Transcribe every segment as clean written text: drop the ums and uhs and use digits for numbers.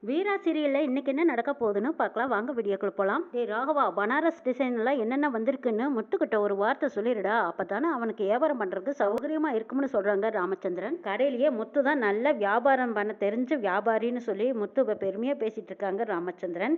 வீரா சீரியல்ல இன்னைக்கு என்ன நடக்க போகுதுன்னு பார்க்கலாம் வாங்க வீடியோக்குள்ள போலாம். டேய் ராகவா, பனாரஸ் டிசைன்ல என்னென்ன வந்திருக்குன்னு முத்துக்கிட்ட ஒரு வார்த்தை சொல்லிடுடா, அப்பதானே அவனுக்கு வியாபாரம் பண்றதுக்கு சௌகரியமா இருக்கும்னு சொல்றாங்க ராமச்சந்திரன். கடையிலேயே முத்து தான் நல்ல வியாபாரம் பண்ண தெரிஞ்ச வியாபாரின்னு சொல்லி முத்துவை பெருமையா பேசிட்டு இருக்காங்க ராமச்சந்திரன்.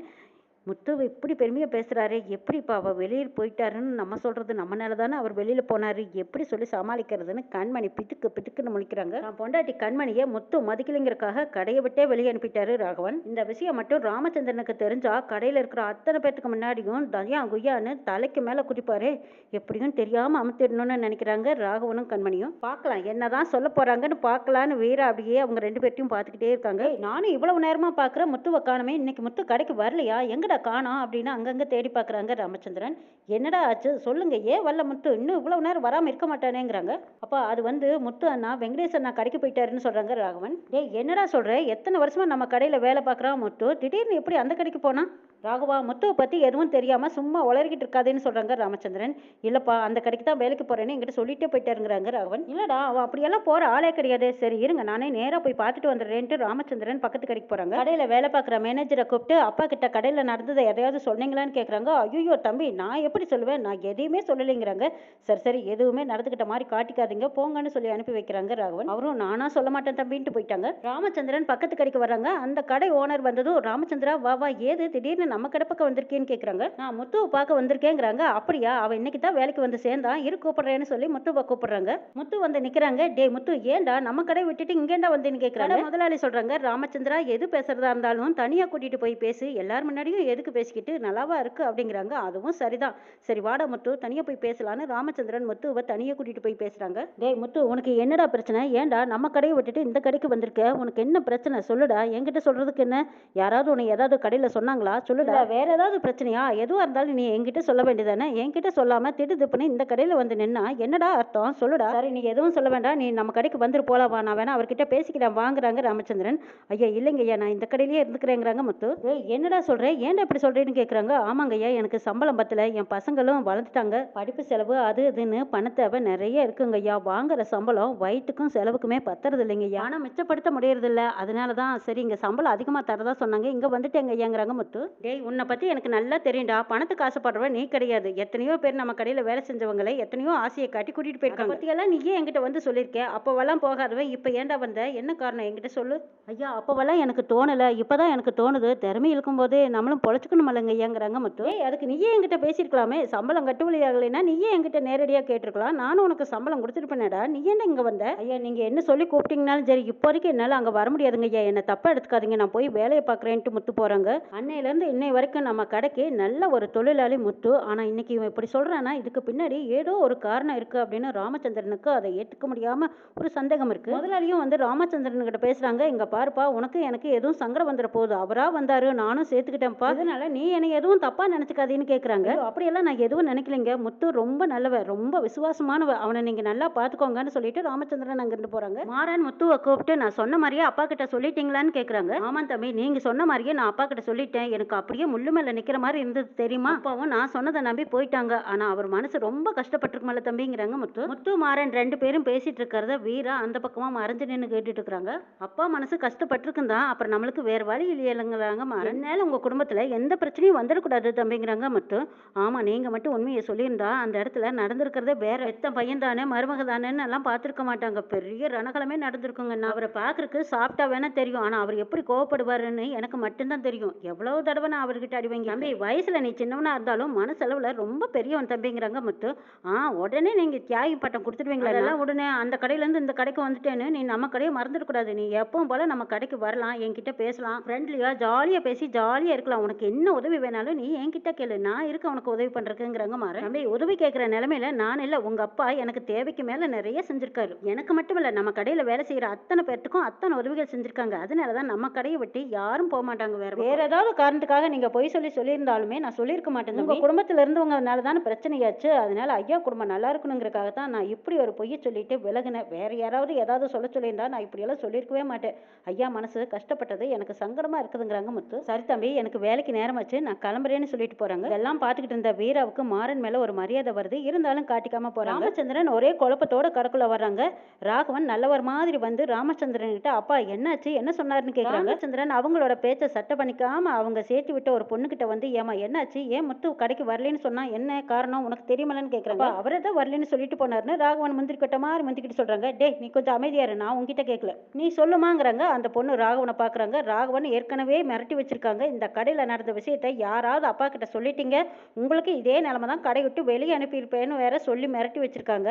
முத்து இப்படி பெருமையாக பேசுகிறாரு, எப்படி இப்போ அவள் வெளியில் போயிட்டாருன்னு நம்ம சொல்கிறது, நம்மனால தானே அவர் வெளியில் போனார், எப்படி சொல்லி சமாளிக்கிறதுன்னு கண்மணி பிதுக்கு பிதுக்குன்னு முழிக்கிறாங்க. நான் பொண்டாட்டி கண்மணியை முத்து மதிக்கலைங்கிறக்காக கடையை விட்டே வெளியே அனுப்பிட்டாரு ராகவன். இந்த விஷயம் மட்டும் ராமச்சந்திரனுக்கு தெரிஞ்சா கடையில் இருக்கிற அத்தனை பேர்த்துக்கு முன்னாடியும் தயா குய்யான்னு தலைக்கு மேலே குதிப்பாரு. எப்படியும் தெரியாமல் அமுத்திடணும்னு நினைக்கிறாங்க ராகவனும் கண்மணியும். பார்க்கலாம் என்னதான் சொல்ல போகிறாங்கன்னு பார்க்கலான்னு வீரா அப்படியே அவங்க ரெண்டு பேர்த்தையும் பார்த்துக்கிட்டே இருக்காங்க. நானும் இவ்வளவு நேரமாக பார்க்குற முத்துவை காணமே, இன்னைக்கு முத்து கடைக்கு வரலையா, எங்கடா காணோம் அப்படின்னு அங்கங்க தேடி பார்க்குறாங்க ராமச்சந்திரன். என்னடா ஆச்சு சொல்லுங்க, ஏன் வரல முத்து, இன்னும் இவ்வளவு நேரம் வராமல் இருக்க மாட்டானேங்கிறாங்க. அப்போ அது வந்து முத்து அண்ணா வெங்கடேஷ் அண்ணா கடைக்கு போயிட்டாருன்னு சொல்றாங்க ராகவன். டேய் என்னடா சொல்ற, எத்தனை வருஷமா நம்ம கடையில் வேலை பார்க்குறான் முத்து, திடீர்னு எப்படி அந்த கடைக்கு போனா? ராகவா, முத்துவை பற்றி எதுவும் தெரியாமல் சும்மா உளறிக்கிட்டு இருக்காதுன்னு சொல்கிறாங்க ராமச்சந்திரன். இல்லைப்பா, அந்த கடைக்கு தான் வேலைக்கு போகிறேன்னு என்கிட்ட சொல்லிட்டே போயிட்டாருங்கிறாங்க ராகவன். இல்லைடா, அவன் அப்படியெல்லாம் போகிற ஆளே கிடையாது. சரி இருங்க, நானே நேராக போய் பார்த்துட்டு வந்துடுறேன்ட்டு ராமச்சந்திரன் பக்கத்து கடைக்கு போகிறாங்க. கடையில் வேலை பார்க்குற மேனேஜரை கூப்பிட்டு அப்பா கிட்ட கடையில் நடந்ததை எதையாவது சொன்னீங்களான்னு கேட்குறாங்க. ஐயோ தம்பி, நான் எப்படி சொல்லுவேன், நான் எதையுமே சொல்லலைங்கிறாங்க. சரி சரி, எதுவுமே நடந்துக்கிட்ட மாதிரி காட்டிக்காதீங்க போங்கன்னு சொல்லி அனுப்பி வைக்கிறாங்க ராகவன். அவரும் நானா சொல்ல மாட்டேன் தம்பின்ட்டு போயிட்டாங்க. ராமச்சந்திரன் பக்கத்து கடைக்கு வர்றாங்க. அந்த கடை ஓனர் வந்ததும், ராமச்சந்திரா வா வா, ஏது திடீர்னு நம்ம கடை பக்கம் வந்திருக்கேன்னு கேட்குறாங்க. நான் முத்துவை பார்க்க வந்திருக்கேங்கிறாங்க. அப்படியா, அவன் இன்னைக்கு தான் வேலைக்கு வந்து சேர்ந்தான், இரு கூப்பிடுறேன்னு சொல்லி முத்துவை கூப்பிடுறாங்க. முத்து வந்து நிற்கிறாங்க. டே முத்து, ஏண்டா நம்ம கடை விட்டுட்டு இங்கேண்டா வந்தேன்னு கேட்குறாங்க. முதலாளி சொல்கிறாங்க, ராமச்சந்திரா எது பேசுறதா இருந்தாலும் தனியாக கூட்டிகிட்டு போய் பேசு, எல்லார் முன்னாடியும் எதுக்கு பேசிக்கிட்டு, நல்லாவா இருக்கு அப்படிங்கிறாங்க. அதுவும் சரிதான், சரி வாடா முத்து தனியாக போய் பேசலான்னு ராமச்சந்திரன் முத்துவை தனியாக கூட்டிகிட்டு போய் பேசுகிறாங்க. டே முத்து, உனக்கு என்னடா பிரச்சனை, ஏண்டா நம்ம கடையை விட்டுட்டு இந்த கடைக்கு வந்திருக்க, உனக்கு என்ன பிரச்சனை சொல்லுடா, என்கிட்ட சொல்கிறதுக்கு என்ன, யாராவது உன்னை ஏதாவது கடையில் சொன்னாங்களா சொல்லுடா, வேற ஏதாவது பிரச்சனையா, எதுவாக இருந்தாலும் நீ என்கிட்ட சொல்ல வேண்டியதானே, என்கிட்ட சொல்லாமல் திடுதிப்புன்னு இந்த கடையில் வந்து நின்னா என்னடா அர்த்தம் சொல்லுடா. சரி நீ எதுவும் சொல்ல வேண்டாம், நீ நம்ம கடைக்கு வந்துட்டு போலாம் வா, நான் வேணா அவர்கிட்ட பேசிக்கிறேன் வாங்குறாங்க ராமச்சந்திரன். ஐயா இல்லைங்க ஐயா, நான் இந்த கடையிலேயே இருந்துக்கிறேங்கிறாங்க முத்து. என்னடா சொல்கிறேன், ஏன்டா இப்படி சொல்கிறேன்னு கேட்குறாங்க. ஆமாங்க ஐயா, எனக்கு சம்பளம் பத்தல, என் பசங்களும் வளர்ந்துட்டாங்க, படிப்பு செலவு அது இதுன்னு பண தேவை நிறைய இருக்குங்க ஐயா, வாங்குற சம்பளம் வயிற்றுக்கும் செலவுக்குமே பத்துறது இல்லைங்க ஐயா, ஆனால் மிச்சப்படுத்த முடியறதில்ல, அதனால தான் சரி இங்கே சம்பளம் அதிகமாக தரதா சொன்னாங்க, இங்கே வந்துட்டேங்க ஐயாங்கிறாங்க முத்து. டேய் உன்னை பற்றி எனக்கு நல்லா தெரியும்டா, பணத்துக்கு ஆசைப்படுறவன் நீ கிடையாது, எத்தனையோ பேர் நம்ம கடையில் வேலை செஞ்சவங்களை எத்தனையோ ஆசையை காட்டி கூட்டிகிட்டு போயிருக்காங்க, பற்றியெல்லாம் நீயே என்கிட்ட வந்து சொல்லியிருக்கேன், அப்போவெல்லாம் போகாதவன் இப்போ ஏன்டா வந்த, என்ன காரணம் என்கிட்ட சொல்லு. ஐயா அப்போவெல்லாம் எனக்கு தோணலை, இப்போதான் எனக்கு தோணுது, திறமை இருக்கும்போது நம்மளும் பொழைச்சிக்கணும் இல்லைங்க ஐயாங்கிறாங்க முத்து. அதுக்கு நீயே என்கிட்ட பேசியிருக்கலாமே, சம்பளம் கட்டுவலி ஆகலைன்னா நீயே என்கிட்ட நேரடியாக கேட்டிருக்கலாம், நானும் உனக்கு சம்பளம் கொடுத்துருப்பேனடா, நீ என்ன இங்கே வந்த. ஐயா நீங்கள் என்ன சொல்லி கூப்பிட்டீங்கனாலும் சரி, இப்போதைக்கு என்னால் அங்கே வர முடியாதுங்க ஐயா, என்னை தப்பாக எடுத்துக்காதீங்க, நான் போய் வேலையை பார்க்குறேன்ட்டு முத்து போகிறாங்க. அன்னையிலேருந்து இன்னை வரைக்கும் நம்ம கடைக்கு நல்ல ஒரு தொழிலாளி முத்து, ஆனால் இன்னைக்கு இவன் இப்படி சொல்கிறான்னா இதுக்கு பின்னாடி ஏதோ ஒரு காரணம் இருக்குது அப்படின்னு ராமச்சந்திரனுக்கு அதை ஏற்றுக்க முடியாமல் ஒரு சந்தேகம் இருக்குது. முதலாளியும் வந்து ராமச்சந்திரன்கிட்ட பேசுகிறாங்க. இங்கே பாருப்பா, உனக்கு எனக்கு எதுவும் சங்கடம் வந்துட போகுது, அவராக வந்தார் நானும் சேர்த்துக்கிட்டேன்ப்பா, அதனால நீ என்னை எதுவும் தப்பாக நினச்சிக்காதீன்னு கேட்குறாங்க. அப்படியெல்லாம் நான் எதுவும் நினைக்கலைங்க, முத்து ரொம்ப நல்லவ, ரொம்ப விசுவாசமானவ, அவனை நீங்கள் நல்லா பார்த்துக்கோங்கன்னு சொல்லிட்டு ராமச்சந்திரன் அங்கிருந்து போகிறாங்க. மாறன் முத்துவை கூப்பிட்டு, நான் சொன்ன மாதிரியே அப்பா கிட்ட சொல்லிட்டீங்களான்னு கேட்குறாங்க. ஆமாம் தம்பி, நீங்கள் சொன்ன மாதிரியே நான் அப்பா கிட்ட சொல்லிட்டேன், எனக்கு அப்படியே முள்ளு மேலே நிற்கிற மாதிரி இருந்தது தெரியுமா, அப்பாவும் நான் சொன்னதை நம்பி போயிட்டாங்க, ஆனால் அவர் மனசு ரொம்ப கஷ்டப்பட்டிருக்குமல்ல தம்பிங்கிறாங்க முத்து. முத்து மாறன் ரெண்டு பேரும் பேசிட்டு இருக்கிறத வீரா அந்த பக்கமாக மறைஞ்சு நின்று கேட்டுட்டு இருக்கிறாங்க. அப்பா மனசு கஷ்டப்பட்டிருக்கும் தான், அப்புறம் நம்மளுக்கு வேறு வழி இல்லைங்கிறாங்க மாறன். என்னால் உங்கள் குடும்பத்தில் எந்த பிரச்சனையும் வந்துடக்கூடாது தம்பிங்கிறாங்க முத்து. ஆமாம், நீங்கள் மட்டும் உண்மையை சொல்லியிருந்தா அந்த இடத்துல நடந்திருக்கிறதே வேற, எத்தனை பையன் தானே மருமக தானேன்னு எல்லாம் பார்த்துருக்க மாட்டாங்க, பெரிய ரணகலமே நடந்திருக்குங்க. நான் அவரை பார்க்கறக்கு சாப்பிட்டா வேணா தெரியும், ஆனால் அவர் எப்படி கோவப்படுவாருன்னு எனக்கு மட்டும்தான் தெரியும், எவ்வளவு தடவை நான் அவர்கிட்ட அடிவாங்க. தம்பி வயசுல நீ சின்னவனா இருந்தாலும் மனசளவுல ரொம்ப பெரியவன் தம்பிங்கிறாங்க முத்து. உடனே நீங்க தியாகி பட்டம் கொடுத்துடுவீங்களா, அதெல்லாம் உடனே அந்த கடையில இருந்து இந்த கடைக்கு வந்துட்டேன்னு நீ நம்ம கடையை மறந்துடக்கூடாது, நீ எப்பவும் போல நம்ம கடைக்கு வரலாம், என்கிட்ட பேசலாம், ஃப்ரெண்ட்லியா ஜாலியா பேசி ஜாலியா இருக்கலாம், உனக்கு என்ன உதவி வேணாலும் நீ என்கிட்ட கேளு, நான் இருக்க உனக்கு உதவி பண்றதுங்கிறாங்க மாறன். தம்பி உதவி கேட்கிற நிலைமையில நான் இல்ல, உங்க அப்பா எனக்கு தேவைக்கு மேல நிறைய செஞ்சிருக்காரு, எனக்கு மட்டும் இல்ல நம்ம கடையில வேலை செய்யற அத்தனை பேர்த்துக்கும் அத்தனை உதவிகள் செஞ்சிருக்காங்க, அதனாலதான் நம்ம கடையை விட்டு யாரும் போக மாட்டாங்க, வேற ஏதாவது காரணத்துக்காக நீங்க பொய் சொல்லியிருந்தாலுமே நான் சொல்லியிருக்க மாட்டேன். உங்க குடும்பத்துல இருந்தவங்கனால தானே பிரச்சனையாச்சு. அதனால ஐயா குடும்பம் நல்லா இருக்கணுங்கிறதுக்காக தான் நான் இப்படி ஒரு பொய்யை சொல்லிட்டு விலகினேன். வேற யாராவது ஏதாவது சொல்லியிருந்தா நான் இப்படியெல்லாம் சொல்லியிருக்கவே மாட்டேன். ஐயா மனசு கஷ்டப்பட்டது எனக்கு சங்கடமா இருக்குதுங்கிறாங்க முத்து. சரி தம்பி, எனக்கு வேலைக்கு நேரமாச்சு, நான் கிளம்புறேன்னு சொல்லிட்டு போறாங்க. இதெல்லாம் பார்த்துக்கிட்டு இருந்த வீராவுக்கு மாறன் மேல ஒரு மரியாதை வருது. இருந்தாலும் காட்டிக்காம போறாங்க. ராமச்சந்திரன் ஒரே குழப்பத்தோட கடக்குள்ள வர்றாங்க. ராகவன் நல்லவர் மாதிரி வந்து ராமச்சந்திரன் கிட்ட, அப்பா என்னாச்சு, என்ன சொன்னாருன்னு கேட்குறாங்க. ராமச்சந்திரன் அவங்களோட பேச்சை சட்டை பண்ணிக்காம அவங்க சேர்த்து விட்ட ஒரு பொண்ணுகிட்ட வந்து, ஏமா என்னாச்சு, ஏன் முத்து கடைக்கு வரலன்னு சொன்னா என்ன காரணம் உனக்கு தெரியுமலன்னு கேட்குறாங்க. அவரே தான் வரலன்னு சொல்லிட்டு போனாருன்னு ராகவன் முந்திரி கட்ட மாதிரி முந்திக்கிட்டு சொல்றாங்க. டே நீ கொஞ்சம் அமைதியா இரு, நான் உங்ககிட்ட கேட்கல, நீ சொல்லுமாங்கிறாங்க. அந்த பொண்ணு ராகவனை பாக்குறாங்க. ராகவன் ஏற்கனவே மிரட்டி வச்சிருக்காங்க. இந்த கடையில நடந்த விஷயத்தை யாராவது அப்பா கிட்ட சொல்லிட்டீங்க, உங்களுக்கு இதே நிலைமை தான், கடை விட்டு வெளியே அனுப்பியிருப்பேன்னு வேற சொல்லி மிரட்டி வச்சிருக்காங்க.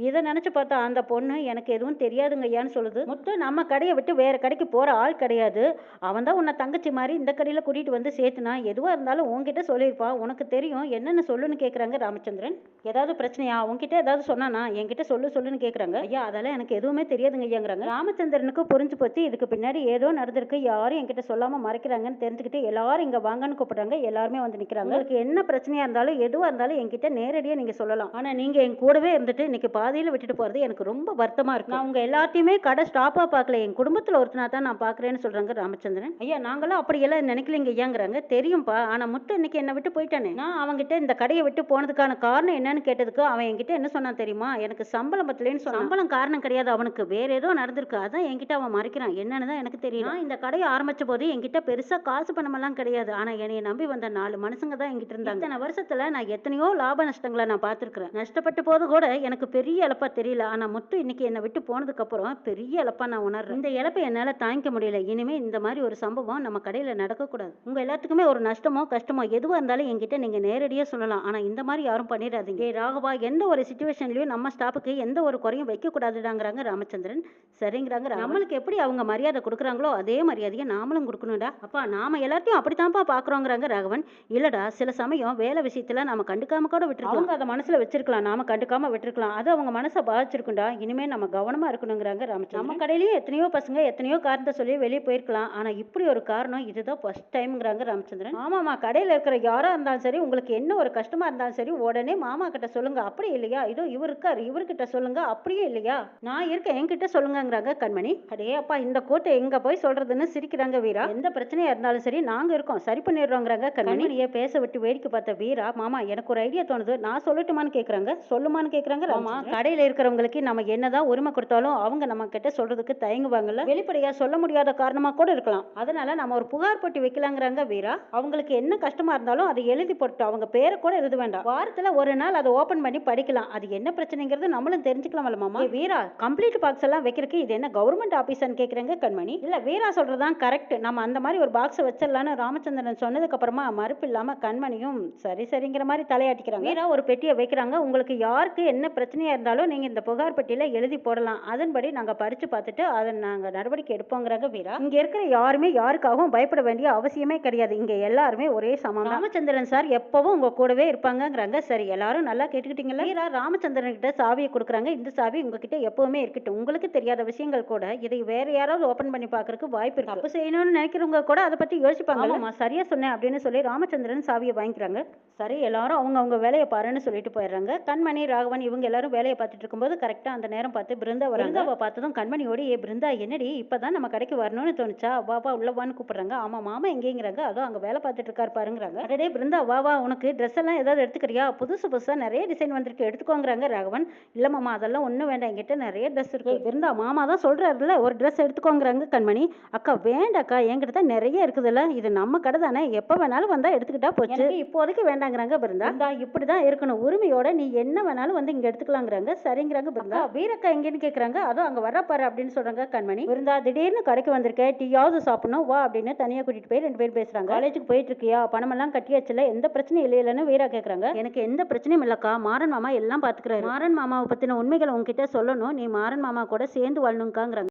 இதை நினைச்சு பார்த்தா அந்த பொண்ணு எனக்கு எதுவும் தெரியாதுங்க ஐயான்னு சொல்லுது. முத்து நம்ம கடையை விட்டு வேற கடைக்கு போற ஆள் கிடையாது. அவன் தான் உன்னை தங்கச்சி மாதிரி இந்த கடையில கூட்டிட்டு வந்து சேர்த்துனா, எதுவா இருந்தாலும் உன்கிட்ட சொல்லியிருப்பா, உனக்கு தெரியும், என்னென்னு சொல்லுன்னு கேட்குறாங்க ராமச்சந்திரன். ஏதாவது பிரச்சனையா, உன்கிட்ட ஏதாவது சொன்னானா, என்கிட்ட சொல்லுன்னு கேட்குறாங்க. ஐயா அதெல்லாம் எனக்கு எதுவுமே தெரியாதுங்க ஐயாங்கிறாங்க. ராமச்சந்திரனுக்கு புரிஞ்சு போச்சு, இதுக்கு பின்னாடி ஏதோ நடந்திருக்கு, யாரும் என்கிட்ட சொல்லாம மறைக்கிறாங்கன்னு தெரிஞ்சுக்கிட்டு எல்லாரும் இங்க வாங்கன்னு கூப்பிடுறாங்க. எல்லாருமே வந்து நிக்கிறாங்க. உங்களுக்கு என்ன பிரச்சனையா இருந்தாலும் எதுவா இருந்தாலும் என்கிட்ட நேரடியா நீங்க சொல்லலாம். ஆனா நீங்க என் கூடவே இருந்துட்டு இன்னைக்கு பாதியில விட்டுட்டு போறது எனக்கு ரொம்ப வருத்தமா இருக்கு. நான் உங்க எல்லாத்தையுமே கடை ஸ்டாப்பா பார்க்கல, என் குடும்பத்துல ஒருத்தனா தான் நான் பாக்குறேன்னு சொல்றாங்க ராமச்சந்திரன். ஐயா நாங்களும் அப்படியெல்லாம் நினைக்கலங்க ஐயாங்கிறாங்க. தெரியும்பா, ஆனா முத்து இன்னைக்கு என்னை விட்டு போயிட்டானே, நான் அவன்கிட்ட இந்த கடையை விட்டு போனதுக்கான காரணம் என்னன்னு கேட்டதுக்கு அவன் என்கிட்ட என்ன சொன்னான் தெரியுமா, எனக்கு சம்பளம் பத்தலைன்னு சொன்னான். சம்பளம் காரணம் கிடையாது, அவனுக்கு வேற ஏதோ நடந்திருக்கு, அதான் என்கிட்ட அவன் மறைக்கிறான். என்னன்னு தான் எனக்கு தெரியும். இந்த கடையை ஆரம்பிச்ச போது என்கிட்ட பெருசா காசு பணமெல்லாம் கிடையாது. ஆனா என்னைய நம்பி வந்த 4 மனுஷங்க தான் என்கிட்ட இருந்தாங்க. இத்தனை வருஷத்துல நான் எத்தனையோ லாப நஷ்டங்களை நான் பார்த்திருக்கிறேன். நஷ்டப்பட்ட போது கூட எனக்கு பெரிய இழப்பா தெரியல. ஆனா முத்து இன்னைக்கு என்னை விட்டு போனதுக்கு அப்புறம் பெரிய இழப்பா நான் உணர்றேன். இந்த இழப்பை என்னால தாங்கிக்க முடியல. இனிமே இந்த மாதிரி ஒரு சம்பவம் நம்ம கடையில நடக்கக்கூடாது. உங்க எல்லாத்துக்குமே ஒரு நஷ்டமோ கஷ்டமோ எதுவா இருந்தாலும் என்கிட்ட நீங்க நேரடியா சொல்லலாம். ஆனா இந்த மாதிரி யாரும் பண்ணிடாதீங்க. ராகவா, எந்த ஒரு சிச்சுவேஷன்லயும் நம்ம ஸ்டாப்புக்கு எந்த ஒரு குறையும் வைக்க கூடாதுடாங்கிறாங்க ராமச்சந்திரன். சரிங்கிறாங்க. நம்மளுக்கு எப்படி அவங்க மரியாதை கொடுக்குறாங்களோ அதே மரியாதையை நாமளும் கொடுக்கணும்டா. அப்பா நாம எல்லாத்தையும் அப்படித்தான்ப்பா பாக்குறோங்கிறாங்க ராகவன். இல்லடா, சில சமயம் வேலை விஷயத்துல நாம கண்டுக்காம கூட விட்டுருக்கலாம். அவங்க அதை மனசுல வச்சிருக்கலாம், நாம கண்டுக்காம விட்டுருக்கலாம். அது அவங்க மனசை பாதிச்சிருக்கும்டா. இனிமே நம்ம கவனமா இருக்கணுங்கிறாங்க ராமச்சந்திரன். நம்ம கடையிலயும் எத்தனையோ பசங்க எத்தனையோ காரணத்தை சொல்லி வெளியே போயிருக்கலாம். ஆனா இப்படி ஒரு காரணம் இதுதான் ஃபர்ஸ்ட் டைம்ங்கிறாங்க ராமச்சந்திரன். ஆமாமா, கடையில இருக்கிற யாரா இருந்தாலும் சரி, உங்களுக்கு என்ன ஒரு கஷ்டமா இருந்தாலும் சரி, உடனே மாமா கிட்ட சொல்லுங்க. அப்படி இல்லையா, இதோ இவர் இருக்காரு, இவர்கிட்ட சொல்லுங்க. அப்படியே இல்லையா, நான் இருக்கேன், என்கிட்ட சொல்லுங்கிறாங்க கண்மணி. அடே அப்பா, இந்த கோட்டை எங்க போய் சொல்றதுன்னு சிரிக்கிறாங்க வீரா. எந்த பிரச்சனையா இருந்தாலும் சரி நாங்க இருக்கோம், சரி பண்ணிடுறோங்கிறாங்க கண்மணியை பேச விட்டு வேடிக்கை பார்த்த வீரா, மாமா எனக்கு ஒரு ஐடியா தோணுது, நான் சொல்லட்டுமான்னு கேக்குறாங்க. சொல்லுமான்னு கேக்குறாங்க. ஆமா, கடையில இருக்கிறவங்களுக்கு நம்ம என்னதான் உரிமை கொடுத்தாலும் அவங்க நம்ம கிட்ட சொல்றதுக்கு தயங்குவாங்கல்ல, வெளிப்படையா சொல்ல முடியாத காரணமா கூட இருக்கலாம். அதனால நம்ம ஒரு புகார் போட்டி வைக்கலாங்கிறாங்க வீரா. அவங்களுக்கு என்ன கஷ்டமா இருந்தாலும் அதை எழுதி போட்டு அவங்க பேரை கூட எழுத வேண்டாம், வாரத்துல ஒரு நாள் அதை ஓபன் பண்ணி படிக்கலாம். அது என்ன பிரச்சனைங்கிறது நம்மளும் தெரிஞ்சுக்கலாம்ல மாமா. வீரா, கம்ப்ளீட் பாக்ஸ் எல்லாம் வைக்கிறதுக்கு இது என்ன கவர்மெண்ட் ஆபீஸ்னு கேக்குறாங்க கண்மணி. இல்ல, வீரா சொல்றதுதான் கரெக்ட், நம்ம அந்த மாதிரி ஒரு பாக்ஸ் வச்சிடலான்னு ராமச்சந்திரன் சொன்னதுக்கு அப்புறமா மறுப்பு இல்லாம கண்மணியும் சரிங்கிற மாதிரி தலையாட்டிக்கிறாங்க. வீரா ஒரு பெட்டியை வைக்கிறாங்க. உங்களுக்கு யாருக்கு என்ன பிரச்சனையா இருந்தாலும் நீங்க இந்த புகார் பெட்டியில எழுதி போடலாம், அதன்படி நாங்க படிச்சு பார்த்துட்டு அதை நாங்க நடவடிக்கை எடுப்போங்கிறாங்க வீரா. இங்க இருக்கிற யாருமே யாருக்காகவும் பயப்பட வேண்டிய அவசியமே கிடையாது, இங்க எல்லாருமே ஒரே சமம். ராமச்சந்திரன் சார் எப்பவும் உங்க கூடவே இருப்பாங்கிறாங்க. சரி, எல்லாரும் நல்லா கேட்டுக்கிட்டீங்களா. வீரா ராமச்சந்திரன் கிட்ட சாவியை கொடுக்குறாங்க. இந்த சாவி உங்ககிட்ட எப்பவுமே இருக்கட்டும், உங்களுக்கு தெரியாத விஷயங்கள் கூட இதை வேற யாராவது ஓபன் பண்ணி பாக்குறதுக்கு வாய்ப்பு இருக்கு. தப்பு செய்யணும்னு நினைக்கிறவங்க கூட அதை பத்தி யோசிப்பாங்க. ஆமா, சரியா சொன்னேன் அப்படின்னு சொல்லி ராமச்சந்திரன் சாவியை வாங்கிக்கிறாங்க. சரி, எல்லாரும் அவங்க வேலையை பாருன்னு சொல்லிட்டு போயிடுறாங்க. கண்மணி, ராகவன் இவங்க எல்லாரும் வேலையை பார்த்துட்டு இருக்கும்போது கரெக்டா அந்த நேரம் பார்த்து பிருந்தா வராங்க. பிருந்தாவை பார்த்ததும் கண்மணியோட, ஏ பிருந்தா என்னடி இப்பதான் நம்ம கடைக்கு வரணும்னு தோணுச்சா, வா உள்ளவான்னு கூப்பிடுறாங்க. ஆமா, மாமா எங்கேங்கிறாங்க. அதோ அங்க வேலை பார்த்துட்டு இருக்காரு பாருங்கிறாங்க. அடடே பிருந்தா, வா உனக்கு ட்ரெஸ் எல்லாம் ஏதாவது எடுத்துக்கிறியா, புதுசா நிறைய டிசைன் வந்திருக்கு, எடுத்துக்கோங்கிறாங்க ராகவன். இல்ல மாமா, அதெல்லாம் ஒண்ணும் வேண்டாம், என்கிட்ட நிறைய ட்ரெஸ் இருக்கு. பிருந்தா, மாமா தான் சொல்றாருல ஒரு ட்ரெஸ் எடுத்துக்கோங்கிறாங்க கண்மணி. அக்கா வேண்டாக்கா, என்கிட்ட தான் நிறைய இருக்குதுல்ல, இது நம்ம கடை தானே, எப்ப வேணாலும் வந்தா எடுத்துக்கிட்டா போச்சு, இப்போதைக்கு வேண்டாங்கிறாங்க பிருந்தா. இப்படிதான் இருக்கணும், உரிமையோட நீ என்ன வேணாலும் வந்து இங்க எடுத்துக்கலாங்கிறாங்க. சரிங்கிறாங்க பிருந்தா. வீரக்கா எங்கன்னு கேக்குறாங்க. அதோ அங்க வர பாரு அப்படின்னு சொல்றாங்க கண்மணி. பிருந்தா, திடீர்னு கடைக்கு வந்திருக்க, டீயாவது சாப்பிடணும் வா அப்படின்னு தனியா கூட்டிட்டு போய் 2 பேரும் பேசுறாங்க. காலேஜுக்கு போயிட்டு இருக்கியா, பணமெல்லாம் கட்டியாச்சுல, எந்த பிரச்சனையும் இல்லைன்னு வீரா கேக்குறாங்க. எனக்கு எந்த பிரச்சனையும் இல்லக்கா, மாறன் மாமா எல்லாம் பாத்துக்கிறாரு. மாறன் மாமாவை பத்தின உண்மைகளை உங்ககிட்ட சொல்லணும், நீ மாறன் மாமா கூட சேர்ந்து வாழணுங்கிறாங்க.